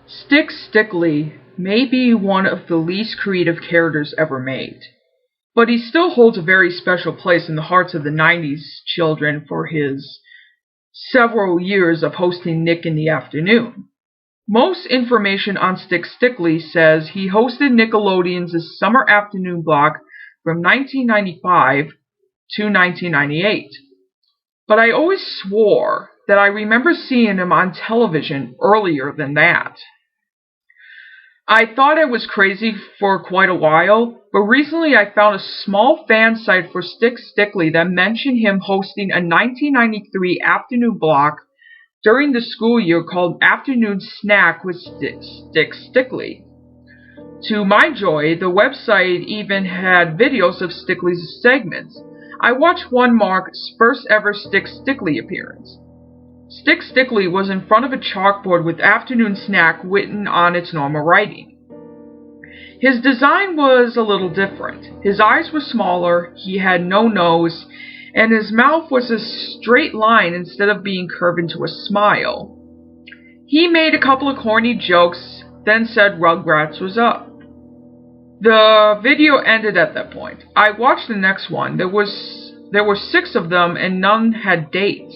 Stick Stickly may be one of the least creative characters ever made, but he still holds a very special place in the hearts of the 90s children for his several years of hosting Nick in the Afternoon. Most information on Stick Stickly says he hosted Nickelodeon's summer afternoon block from 1995 to 1998. But I always swore that I remember seeing him on television earlier than that. I thought I was crazy for quite a while, but recently I found a small fan site for Stick Stickly that mentioned him hosting a 1993 afternoon block during the school year called Afternoon Snack with Stick Stickly. To my joy, the website even had videos of Stickly's segments. I watched one Mark's first ever Stick Stickly appearance. Stick Stickly was in front of a chalkboard with Afternoon Snack written on its normal writing. His design was a little different. His eyes were smaller, he had no nose, and his mouth was a straight line instead of being curved into a smile. He made a couple of corny jokes, then said Rugrats was up. The video ended at that point. I watched the next one. There were 6 of them and none had dates,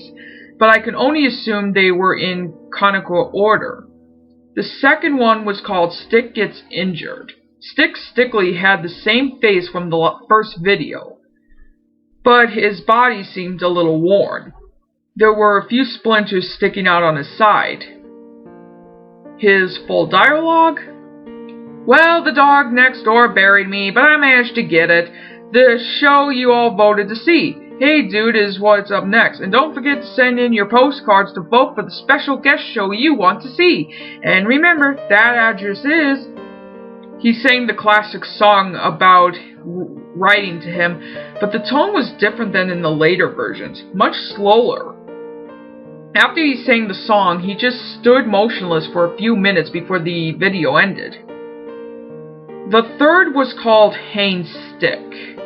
but I can only assume they were in conical order. The second one was called Stick Gets Injured. Stick Stickly had the same face from the first video, but his body seemed a little worn. There were a few splinters sticking out on his side. His full dialogue? Well, the dog next door buried me, but I managed to get it. The show you all voted to see. Hey dude is what's up next. And don't forget to send in your postcards to vote for the special guest show you want to see. And remember, that address is... He sang the classic song about writing to him, but the tone was different than in the later versions, much slower. After he sang the song, he just stood motionless for a few minutes before the video ended. The third was called Hang Stick.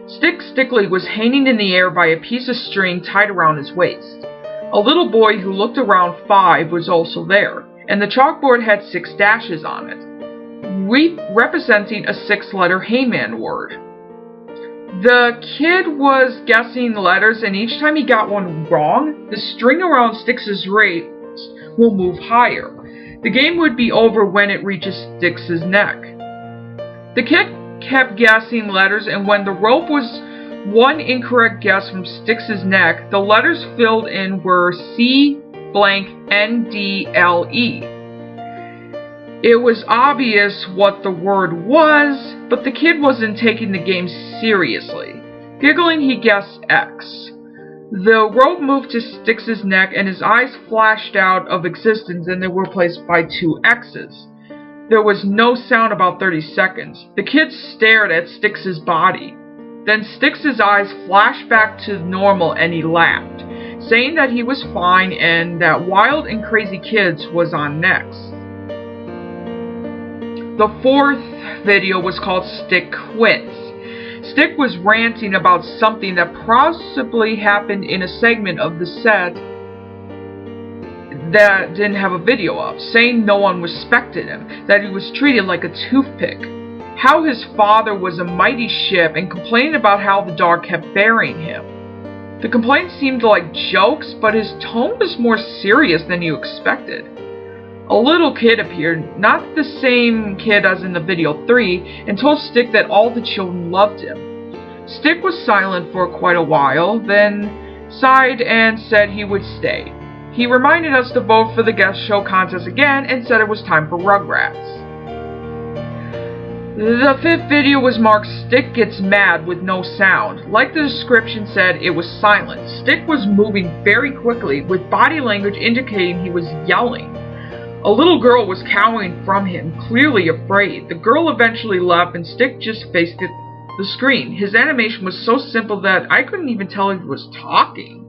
Stick Stickly was hanging in the air by a piece of string tied around his waist. A little boy who looked around 5 was also there, and the chalkboard had 6 dashes on it, representing a 6-letter Heyman word. The kid was guessing letters, and each time he got one wrong, the string around Styx's waist will move higher. The game would be over when it reaches Styx's neck. The kid kept guessing letters, and when the rope was one incorrect guess from Styx's neck, the letters filled in were C blank NDLE. It was obvious what the word was, but the kid wasn't taking the game seriously. Giggling, he guessed X. The rope moved to Styx's neck, and his eyes flashed out of existence, and they were replaced by 2 X's. There was no sound about 30 seconds. The kid stared at Styx's body. Then Styx's eyes flashed back to normal and he laughed, saying that he was fine and that Wild and Crazy Kids was on next. The fourth video was called Stick Quits. Stick was ranting about something that possibly happened in a segment of the set that didn't have a video of, saying no one respected him, that he was treated like a toothpick, how his father was a mighty ship, and complaining about how the dog kept burying him. The complaints seemed like jokes, but his tone was more serious than you expected. A little kid appeared, not the same kid as in the video 3, and told Stick that all the children loved him. Stick was silent for quite a while, then sighed and said he would stay. He reminded us to vote for the guest show contest again and said it was time for Rugrats. The fifth video was marked Stick Gets Mad with no sound. Like the description said, it was silent. Stick was moving very quickly, with body language indicating he was yelling. A little girl was cowering from him, clearly afraid. The girl eventually left and Stick just faced the screen. His animation was so simple that I couldn't even tell he was talking.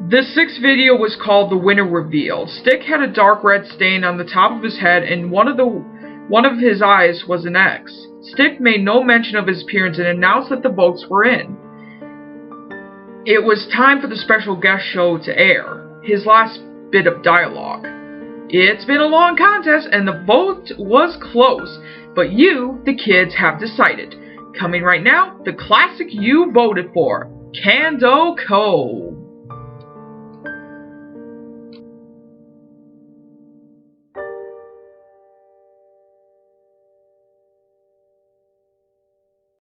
The sixth video was called The Winner Revealed. Stick had a dark red stain on the top of his head, and one of his eyes was an X. Stick made no mention of his appearance and announced that the votes were in. It was time for the special guest show to air. his last bit of dialogue. It's been a long contest and the vote was close, but you, the kids, have decided. Coming right now, the classic you voted for, Cando Cove.